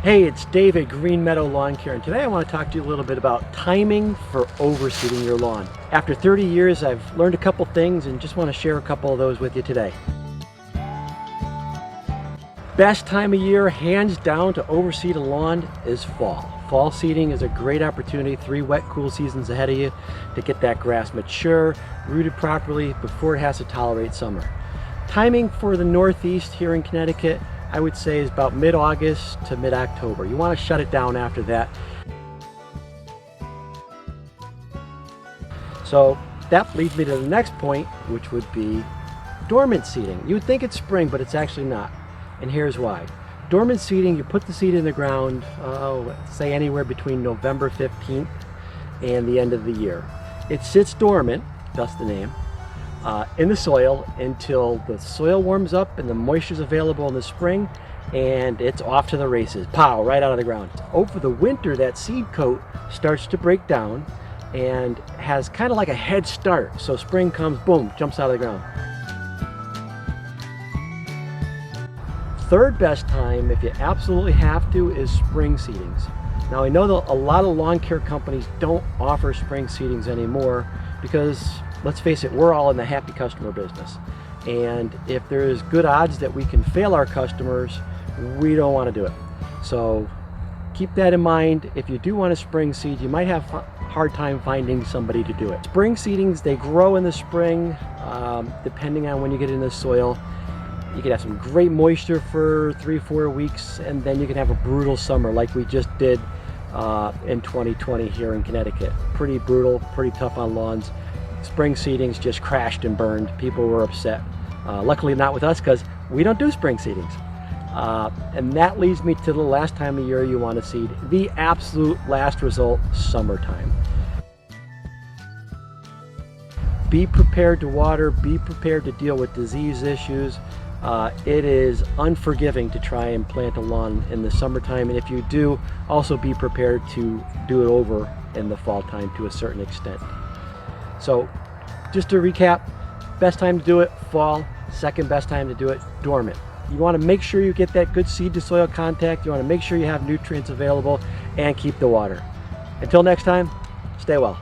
Hey, it's Dave at Green Meadow Lawn Care, and today I want to talk to you a little bit about timing for overseeding your lawn. After 30 years, I've learned a couple things and just want to share a couple of those with you today. Best time of year, hands down, to overseed a lawn is fall. Fall seeding is a great opportunity, 3 wet, cool seasons ahead of you, to get that grass mature, rooted properly before it has to tolerate summer. Timing for the Northeast here in Connecticut, I would say, is about mid-August to mid-October. You want to shut it down after that. So that leads me to the next point, which would be dormant seeding. You would think it's spring, but it's actually not. And here's why. Dormant seeding, you put the seed in the ground, say anywhere between November 15th and the end of the year. It sits dormant, thus the name, in the soil until the soil warms up and the moisture is available in the spring, and it's off to the races. Pow, right out of the ground. Over the winter, that seed coat starts to break down and has kind of like a head start. So spring comes, boom, jumps out of the ground. Third best time, if you absolutely have to, is spring seedings. Now I know that a lot of lawn care companies don't offer spring seedings anymore because, let's face it, we're all in the happy customer business. And if there's good odds that we can fail our customers, we don't want to do it. So keep that in mind. If you do want to spring seed, you might have a hard time finding somebody to do it. Spring seedings, they grow in the spring, depending on when you get in the soil. You can have some great moisture for 3-4 weeks, and then you can have a brutal summer like we just did in 2020 here in Connecticut. Pretty brutal, pretty tough on lawns. Spring seedings just crashed and burned. People were upset. Luckily not with us, because we don't do spring seedings. And that leads me to the last time of year you want to seed. The absolute last result, summertime. Be prepared to water, be prepared to deal with disease issues. It is unforgiving to try and plant a lawn in the summertime, and if you do, also be prepared to do it over in the fall time to a certain extent. So just to recap, best time to do it, fall. Second best time to do it, dormant. You want to make sure you get that good seed to soil contact. You want to make sure you have nutrients available and keep the water. Until next time, stay well.